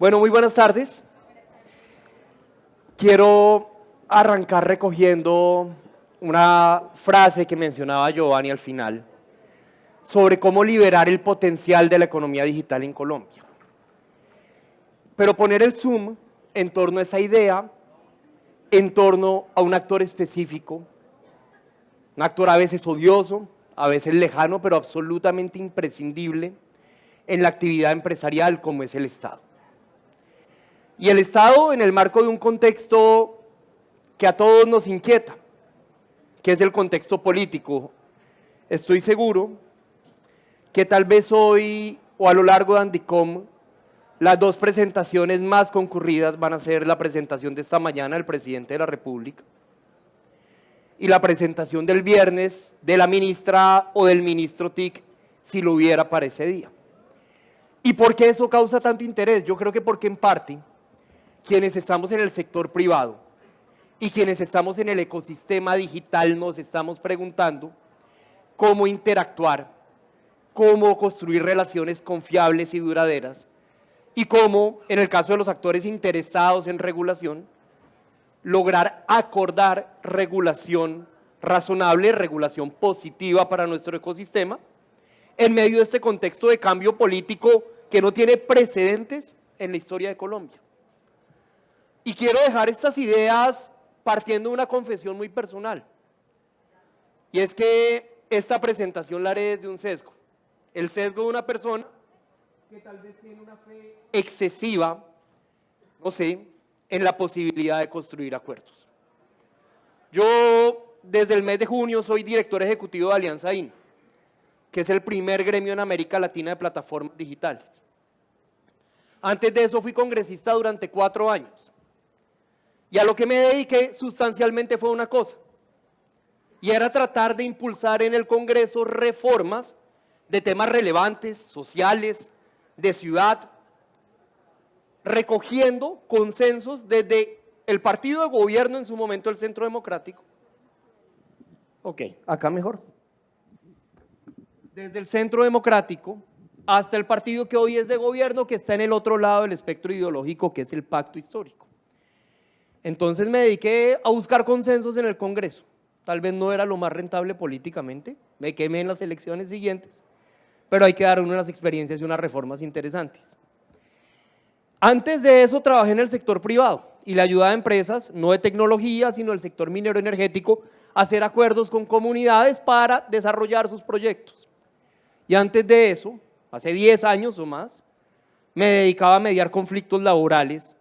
Bueno, muy buenas tardes. Quiero arrancar recogiendo una frase que mencionaba Giovanni al final sobre cómo liberar el potencial de la economía digital en Colombia. Pero poner el zoom en torno a esa idea, en torno a un actor específico, un actor a veces odioso, a veces lejano, pero absolutamente imprescindible en la actividad empresarial como es el Estado. Y el Estado en el marco de un contexto que a todos nos inquieta, que es el contexto político. Estoy seguro que tal vez hoy o a lo largo de Andicom las dos presentaciones más concurridas van a ser la presentación de esta mañana del presidente de la República y la presentación del viernes de la ministra o del ministro TIC, si lo hubiera para ese día. ¿Y por qué eso causa tanto interés? Yo creo que porque en parte quienes estamos en el sector privado y quienes estamos en el ecosistema digital nos estamos preguntando cómo interactuar, cómo construir relaciones confiables y duraderas y cómo, en el caso de los actores interesados en regulación, lograr acordar regulación razonable, regulación positiva para nuestro ecosistema, en medio de este contexto de cambio político que no tiene precedentes en la historia de Colombia. Y quiero dejar estas ideas partiendo de una confesión muy personal. Y es que esta presentación la haré desde un sesgo. El sesgo de una persona que tal vez tiene una fe excesiva, no sé, en la posibilidad de construir acuerdos. Yo desde el mes de junio soy director ejecutivo de Alianza IN, que es el primer gremio en América Latina de plataformas digitales. Antes de eso fui congresista durante 4 años. Y a lo que me dediqué sustancialmente fue una cosa, y era tratar de impulsar en el Congreso reformas de temas relevantes, sociales, de ciudad, recogiendo consensos desde el partido de gobierno en su momento, el Centro Democrático. Ok, acá mejor. Desde el Centro Democrático hasta el partido que hoy es de gobierno, que está en el otro lado del espectro ideológico, que es el Pacto Histórico. Entonces me dediqué a buscar consensos en el Congreso. Tal vez no era lo más rentable políticamente, me quemé en las elecciones siguientes, pero hay que dar unas experiencias y unas reformas interesantes. Antes de eso trabajé en el sector privado y le ayudaba a empresas, no de tecnología, sino del sector minero energético, a hacer acuerdos con comunidades para desarrollar sus proyectos. Y antes de eso, hace 10 años o más, me dedicaba a mediar conflictos laborales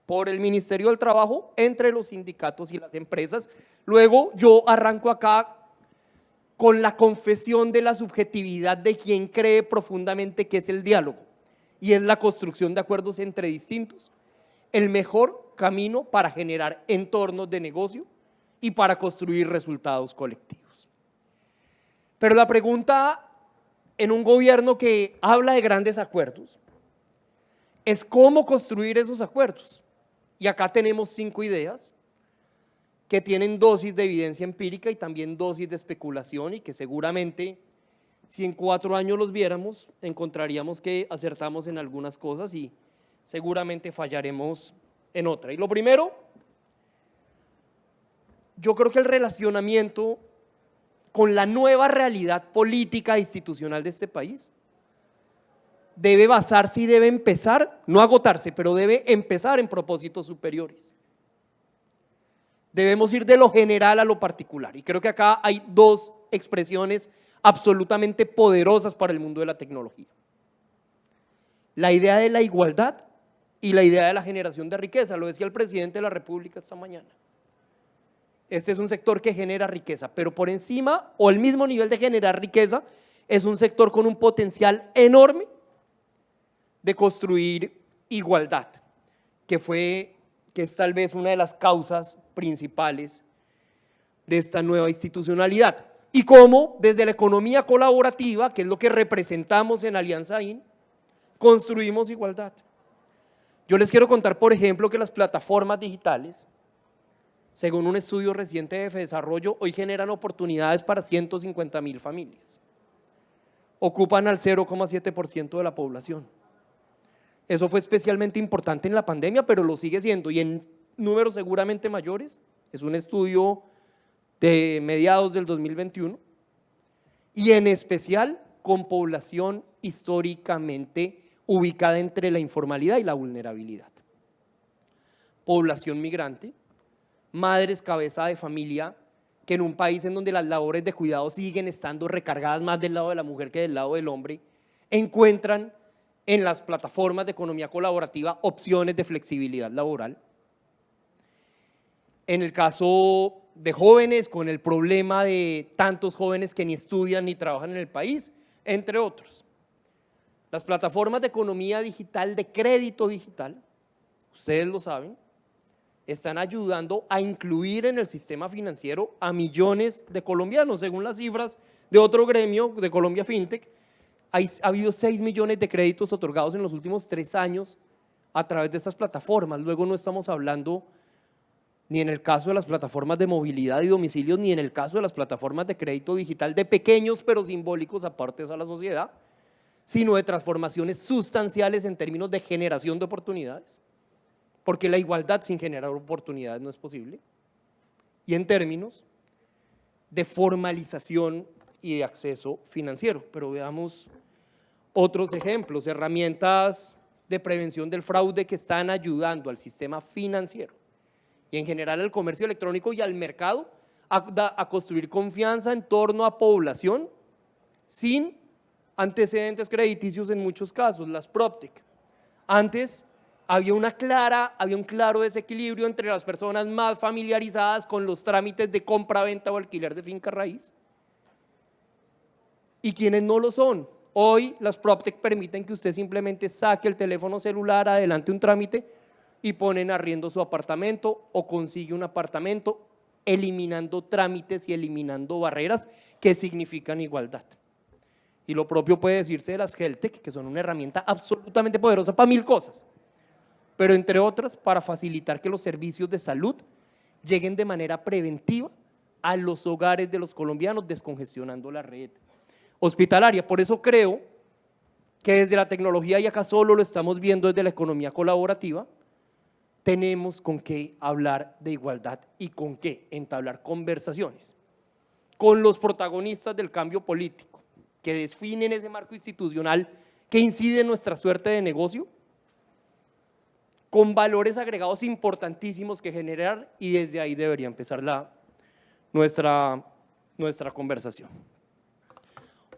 por el Ministerio del Trabajo entre los sindicatos y las empresas. Luego yo arranco acá con la confesión de la subjetividad de quien cree profundamente que es el diálogo y es la construcción de acuerdos entre distintos, el mejor camino para generar entornos de negocio y para construir resultados colectivos. Pero la pregunta en un gobierno que habla de grandes acuerdos es cómo construir esos acuerdos. Y acá tenemos 5 ideas que tienen dosis de evidencia empírica y también dosis de especulación y que seguramente si en 4 años los viéramos encontraríamos que acertamos en algunas cosas y seguramente fallaremos en otra. Y lo primero, yo creo que el relacionamiento con la nueva realidad política e institucional de este país debe basarse y debe empezar, no agotarse, pero debe empezar en propósitos superiores. Debemos ir de lo general a lo particular y creo que acá hay 2 expresiones absolutamente poderosas para el mundo de la tecnología. La idea de la igualdad y la idea de la generación de riqueza, lo decía el presidente de la República esta mañana. Este es un sector que genera riqueza, pero por encima o al mismo nivel de generar riqueza es un sector con un potencial enorme de construir igualdad, que es tal vez una de las causas principales de esta nueva institucionalidad. Y cómo desde la economía colaborativa, que es lo que representamos en Alianza IN, construimos igualdad. Yo les quiero contar, por ejemplo, que las plataformas digitales, según un estudio reciente de Desarrollo, hoy generan oportunidades para 150.000 familias. Ocupan al 0,7% de la población. Eso fue especialmente importante en la pandemia, pero lo sigue siendo y en números seguramente mayores. Es un estudio de mediados del 2021 y en especial con población históricamente ubicada entre la informalidad y la vulnerabilidad. Población migrante, madres cabeza de familia, que en un país en donde las labores de cuidado siguen estando recargadas más del lado de la mujer que del lado del hombre, encuentran en las plataformas de economía colaborativa opciones de flexibilidad laboral. En el caso de jóvenes, con el problema de tantos jóvenes que ni estudian ni trabajan en el país, entre otros. Las plataformas de economía digital, de crédito digital, ustedes lo saben, están ayudando a incluir en el sistema financiero a millones de colombianos, según las cifras de otro gremio de Colombia FinTech. Ha habido 6 millones de créditos otorgados en los últimos 3 años a través de estas plataformas. Luego no estamos hablando ni en el caso de las plataformas de movilidad y domicilios, ni en el caso de las plataformas de crédito digital de pequeños pero simbólicos aportes a la sociedad, sino de transformaciones sustanciales en términos de generación de oportunidades, porque la igualdad sin generar oportunidades no es posible, y en términos de formalización y de acceso financiero. Pero veamos otros ejemplos, herramientas de prevención del fraude que están ayudando al sistema financiero y en general al comercio electrónico y al mercado a construir confianza en torno a población sin antecedentes crediticios en muchos casos, las PropTech. Antes había un claro desequilibrio entre las personas más familiarizadas con los trámites de compra, venta o alquiler de finca raíz y quienes no lo son. Hoy las PropTech permiten que usted simplemente saque el teléfono celular, adelante un trámite y pone en arriendo su apartamento o consigue un apartamento, eliminando trámites y eliminando barreras que significan igualdad. Y lo propio puede decirse de las HealthTech, que son una herramienta absolutamente poderosa para 1000 cosas, pero entre otras para facilitar que los servicios de salud lleguen de manera preventiva a los hogares de los colombianos, descongestionando la red hospitalaria. Por eso creo que desde la tecnología, y acá solo lo estamos viendo desde la economía colaborativa, tenemos con qué hablar de igualdad y con qué entablar conversaciones con los protagonistas del cambio político que definen ese marco institucional que incide en nuestra suerte de negocio, con valores agregados importantísimos que generar, y desde ahí debería empezar nuestra conversación.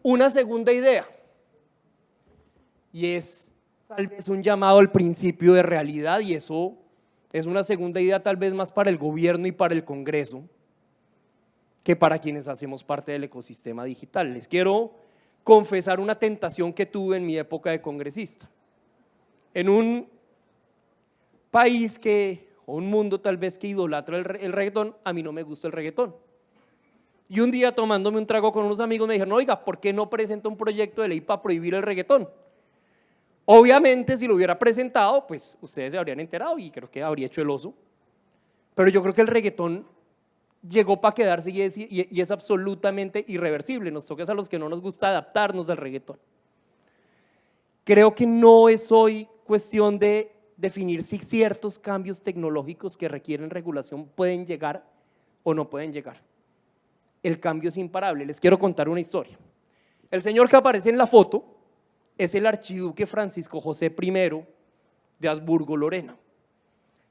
Una segunda idea, y es tal vez un llamado al principio de realidad, y eso es una segunda idea tal vez más para el gobierno y para el Congreso que para quienes hacemos parte del ecosistema digital. Les quiero confesar una tentación que tuve en mi época de congresista. En un país o un mundo tal vez que idolatra el reggaetón, a mí no me gusta el reggaetón. Y un día tomándome un trago con unos amigos me dijeron, oiga, ¿por qué no presenta un proyecto de ley para prohibir el reggaetón? Obviamente si lo hubiera presentado, pues ustedes se habrían enterado y creo que habría hecho el oso, pero yo creo que el reggaetón llegó para quedarse y es absolutamente irreversible. Nos toca a los que no nos gusta adaptarnos al reggaetón. Creo que no es hoy cuestión de definir si ciertos cambios tecnológicos que requieren regulación pueden llegar o no pueden llegar. El cambio es imparable. Les quiero contar una historia. El señor que aparece en la foto es el archiduque Francisco José I de Habsburgo Lorena.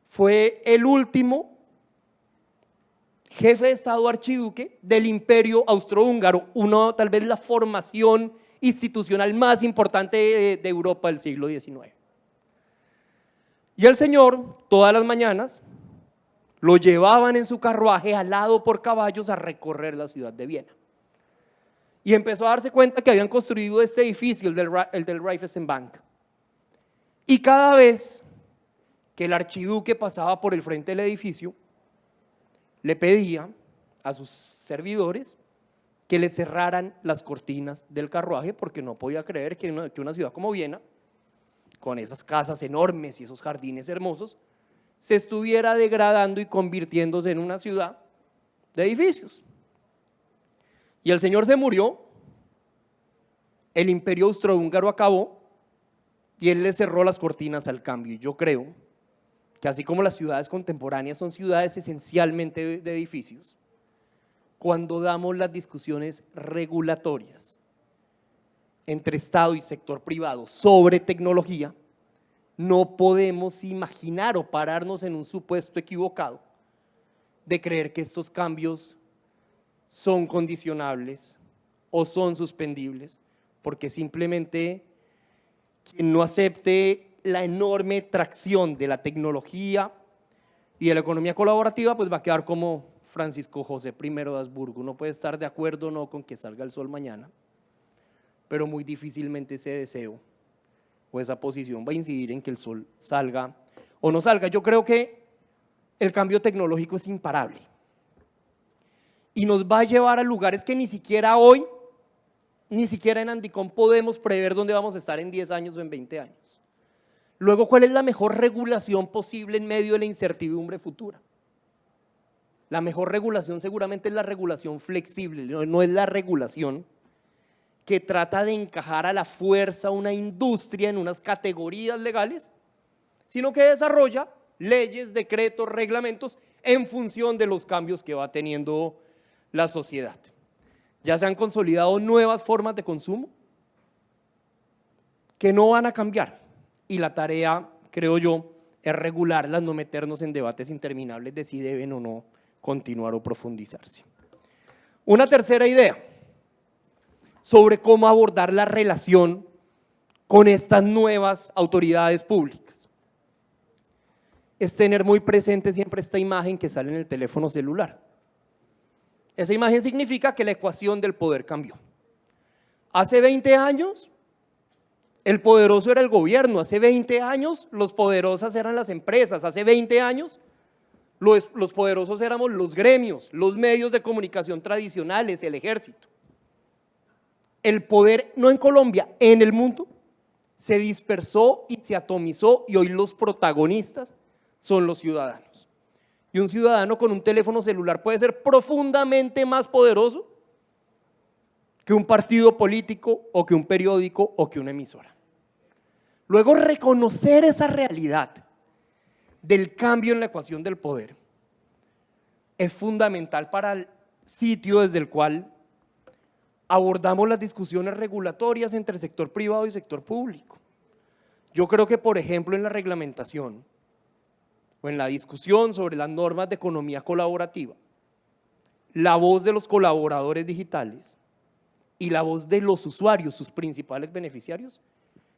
Fue el último jefe de Estado archiduque del Imperio Austrohúngaro, tal vez la formación institucional más importante de Europa del siglo XIX. Y el señor, todas las mañanas, lo llevaban en su carruaje alado por caballos a recorrer la ciudad de Viena. Y empezó a darse cuenta que habían construido este edificio, el del Raiffeisenbank. Y cada vez que el archiduque pasaba por el frente del edificio, le pedía a sus servidores que le cerraran las cortinas del carruaje porque no podía creer que una ciudad como Viena, con esas casas enormes y esos jardines hermosos, se estuviera degradando y convirtiéndose en una ciudad de edificios. Y el señor se murió, el Imperio Austrohúngaro acabó y él le cerró las cortinas al cambio. Y yo creo que así como las ciudades contemporáneas son ciudades esencialmente de edificios, cuando damos las discusiones regulatorias entre Estado y sector privado sobre tecnología, no podemos imaginar o pararnos en un supuesto equivocado de creer que estos cambios son condicionables o son suspendibles, porque simplemente quien no acepte la enorme tracción de la tecnología y de la economía colaborativa, pues va a quedar como Francisco José I de Habsburgo. Uno puede estar de acuerdo o no con que salga el sol mañana, pero muy difícilmente ese deseo o esa posición va a incidir en que el sol salga o no salga. Yo creo que el cambio tecnológico es imparable y nos va a llevar a lugares que ni siquiera hoy, ni siquiera en Andicom podemos prever dónde vamos a estar en 10 años o en 20 años. Luego, ¿cuál es la mejor regulación posible en medio de la incertidumbre futura? La mejor regulación seguramente es la regulación flexible, no es la regulación que trata de encajar a la fuerza una industria en unas categorías legales, sino que desarrolla leyes, decretos, reglamentos en función de los cambios que va teniendo la sociedad. Ya se han consolidado nuevas formas de consumo que no van a cambiar y la tarea, creo yo, es regularlas, no meternos en debates interminables de si deben o no continuar o profundizarse. Una tercera idea sobre cómo abordar la relación con estas nuevas autoridades públicas es tener muy presente siempre esta imagen que sale en el teléfono celular. Esa imagen significa que la ecuación del poder cambió. Hace 20 años el poderoso era el gobierno, hace 20 años los poderosas eran las empresas, hace 20 años los poderosos éramos los gremios, los medios de comunicación tradicionales, el ejército. El poder, no en Colombia, en el mundo, se dispersó y se atomizó y hoy los protagonistas son los ciudadanos. Y un ciudadano con un teléfono celular puede ser profundamente más poderoso que un partido político o que un periódico o que una emisora. Luego, reconocer esa realidad del cambio en la ecuación del poder es fundamental para el sitio desde el cual abordamos las discusiones regulatorias entre sector privado y sector público. Yo creo que, por ejemplo, en la reglamentación o en la discusión sobre las normas de economía colaborativa, la voz de los colaboradores digitales y la voz de los usuarios, sus principales beneficiarios,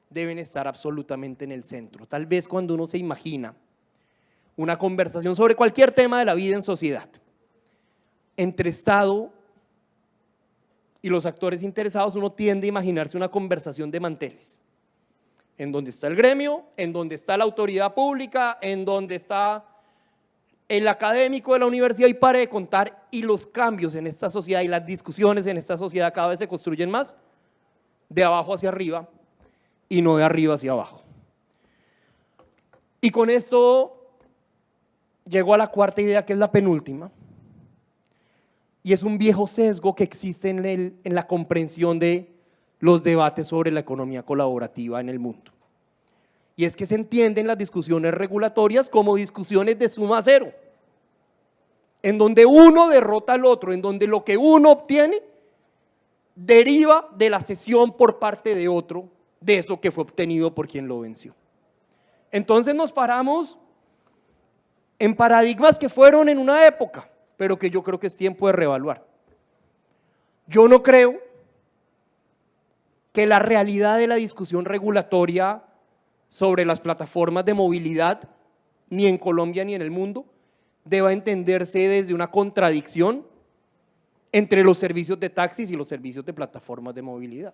deben estar absolutamente en el centro. Tal vez cuando uno se imagina una conversación sobre cualquier tema de la vida en sociedad, entre Estado y los actores interesados, uno tiende a imaginarse una conversación de manteles, en donde está el gremio, en donde está la autoridad pública, en donde está el académico de la universidad y pare de contar, y los cambios en esta sociedad y las discusiones en esta sociedad cada vez se construyen más de abajo hacia arriba y no de arriba hacia abajo. Y con esto llego a la cuarta idea, que es la penúltima, y es un viejo sesgo que existe en la comprensión de los debates sobre la economía colaborativa en el mundo. Y es que se entienden las discusiones regulatorias como discusiones de suma cero, en donde uno derrota al otro, en donde lo que uno obtiene deriva de la cesión por parte de otro de eso que fue obtenido por quien lo venció. Entonces nos paramos en paradigmas que fueron en una época, pero que yo creo que es tiempo de reevaluar. Yo no creo que la realidad de la discusión regulatoria sobre las plataformas de movilidad, ni en Colombia ni en el mundo, deba entenderse desde una contradicción entre los servicios de taxis y los servicios de plataformas de movilidad.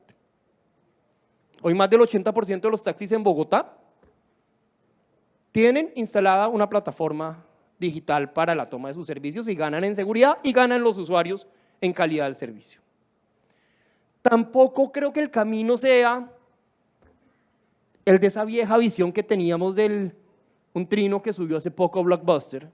Hoy más del 80% de los taxis en Bogotá tienen instalada una plataforma digital para la toma de sus servicios y ganan en seguridad y ganan los usuarios en calidad del servicio. Tampoco creo que el camino sea el de esa vieja visión que teníamos de un trino que subió hace poco a Blockbuster,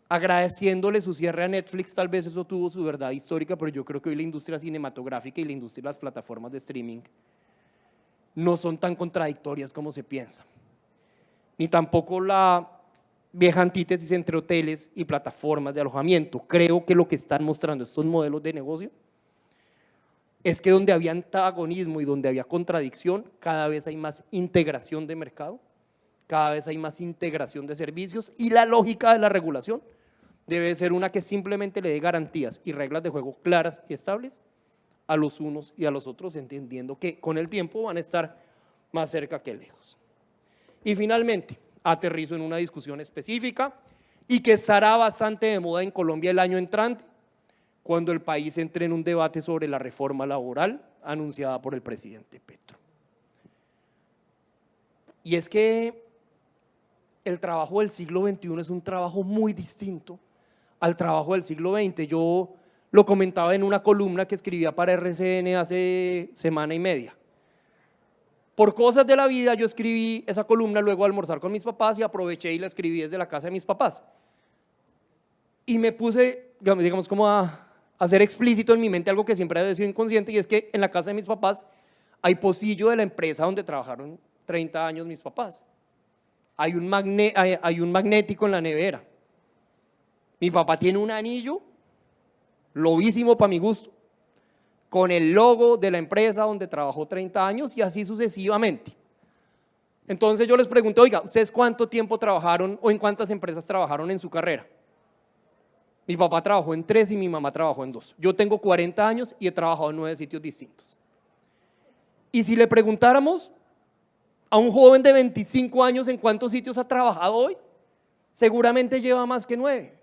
agradeciéndole su cierre a Netflix. Tal vez eso tuvo su verdad histórica, pero yo creo que hoy la industria cinematográfica y la industria de las plataformas de streaming no son tan contradictorias como se piensa, ni tampoco la vieja antítesis entre hoteles y plataformas de alojamiento. Creo que lo que están mostrando estos modelos de negocio es que donde había antagonismo y donde había contradicción, cada vez hay más integración de mercado, cada vez hay más integración de servicios, y la lógica de la regulación debe ser una que simplemente le dé garantías y reglas de juego claras y estables a los unos y a los otros, entendiendo que con el tiempo van a estar más cerca que lejos. Y finalmente, aterrizo en una discusión específica y que estará bastante de moda en Colombia el año entrante, cuando el país entre en un debate sobre la reforma laboral anunciada por el presidente Petro. Y es que el trabajo del siglo XXI es un trabajo muy distinto al trabajo del siglo XX. Yo lo comentaba en una columna que escribía para RCN hace semana y media. Por cosas de la vida yo escribí esa columna luego de almorzar con mis papás y aproveché y la escribí desde la casa de mis papás. Y me puse, digamos, como a hacer explícito en mi mente algo que siempre había sido inconsciente, y es que en la casa de mis papás hay pocillo de la empresa donde trabajaron 30 años mis papás. Hay un magnético en la nevera. Mi papá tiene un anillo, lobísimo para mi gusto, con el logo de la empresa donde trabajó 30 años y así sucesivamente. Entonces yo les pregunté, oiga, ¿ustedes cuánto tiempo trabajaron o en cuántas empresas trabajaron en su carrera? Mi papá trabajó en 3 y mi mamá trabajó en 2. Yo tengo 40 años y he trabajado en 9 sitios distintos. Y si le preguntáramos a un joven de 25 años en cuántos sitios ha trabajado hoy, seguramente lleva más que 9.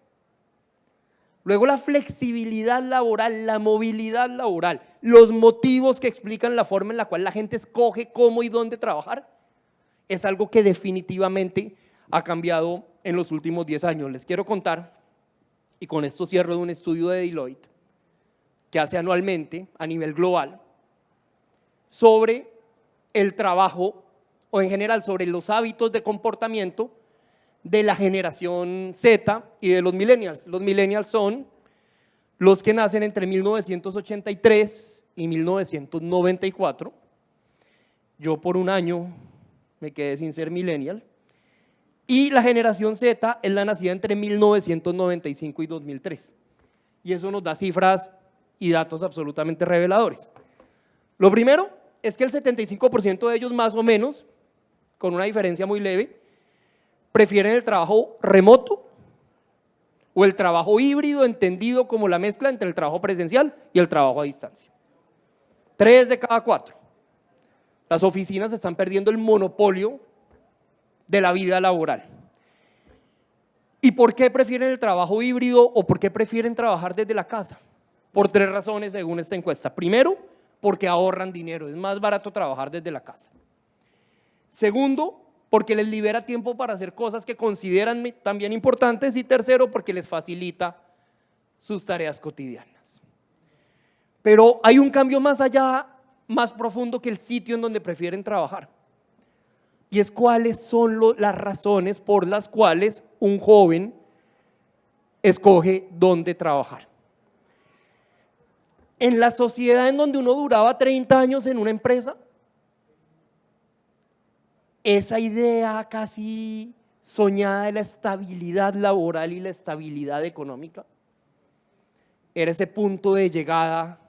Luego la flexibilidad laboral, la movilidad laboral, los motivos que explican la forma en la cual la gente escoge cómo y dónde trabajar, es algo que definitivamente ha cambiado en los últimos 10 años. Les quiero contar, y con esto cierro, de un estudio de Deloitte que hace anualmente a nivel global sobre el trabajo, o en general sobre los hábitos de comportamiento de la generación Z y de los millennials. Los millennials son los que nacen entre 1983 y 1994. Yo por un año me quedé sin ser millennial. Y la generación Z es la nacida entre 1995 y 2003. Y eso nos da cifras y datos absolutamente reveladores. Lo primero es que el 75% de ellos, más o menos, con una diferencia muy leve, prefieren el trabajo remoto o el trabajo híbrido, entendido como la mezcla entre el trabajo presencial y el trabajo a distancia. 3 de cada 4. Las oficinas están perdiendo el monopolio de la vida laboral. ¿Y por qué prefieren el trabajo híbrido o por qué prefieren trabajar desde la casa? Por 3 razones según esta encuesta. Primero, porque ahorran dinero, es más barato trabajar desde la casa. Segundo, porque les libera tiempo para hacer cosas que consideran también importantes. Y tercero, porque les facilita sus tareas cotidianas. Pero hay un cambio más allá, más profundo que el sitio en donde prefieren trabajar. Y es cuáles son las razones por las cuales un joven escoge dónde trabajar. En la sociedad en donde uno duraba 30 años en una empresa, esa idea casi soñada de la estabilidad laboral y la estabilidad económica era ese punto de llegada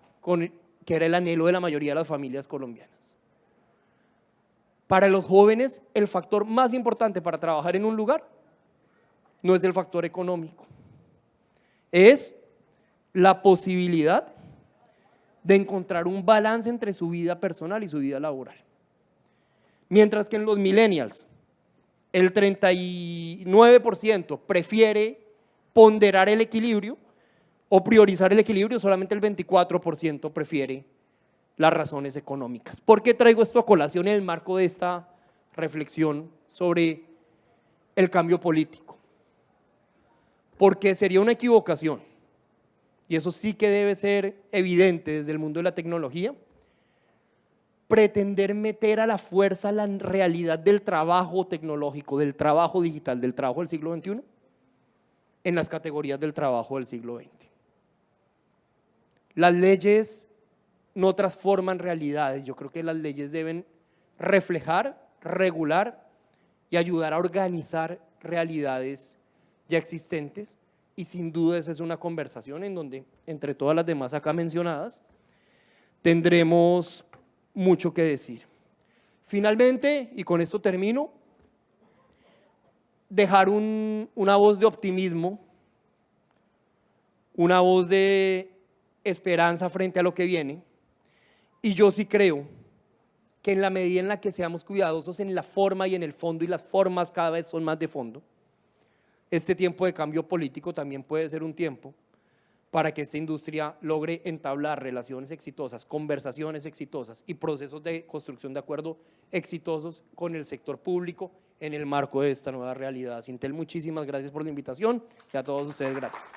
que era el anhelo de la mayoría de las familias colombianas. Para los jóvenes, el factor más importante para trabajar en un lugar no es el factor económico, es la posibilidad de encontrar un balance entre su vida personal y su vida laboral. Mientras que en los millennials, el 39% prefiere ponderar el equilibrio o priorizar el equilibrio, solamente el 24% prefiere las razones económicas. ¿Por qué traigo esto a colación en el marco de esta reflexión sobre el cambio político? Porque sería una equivocación, y eso sí que debe ser evidente desde el mundo de la tecnología, pretender meter a la fuerza la realidad del trabajo tecnológico, del trabajo digital, del trabajo del siglo XXI, en las categorías del trabajo del siglo XX. Las leyes no transforman realidades, yo creo que las leyes deben reflejar, regular y ayudar a organizar realidades ya existentes, y sin duda esa es una conversación en donde, entre todas las demás acá mencionadas, tendremos mucho que decir. Finalmente, y con esto termino, dejar una voz de optimismo, una voz de esperanza frente a lo que viene, y yo sí creo que en la medida en la que seamos cuidadosos en la forma y en el fondo, y las formas cada vez son más de fondo, este tiempo de cambio político también puede ser un tiempo para que esta industria logre entablar relaciones exitosas, conversaciones exitosas y procesos de construcción de acuerdo exitosos con el sector público en el marco de esta nueva realidad. Sintel, muchísimas gracias por la invitación y a todos ustedes gracias.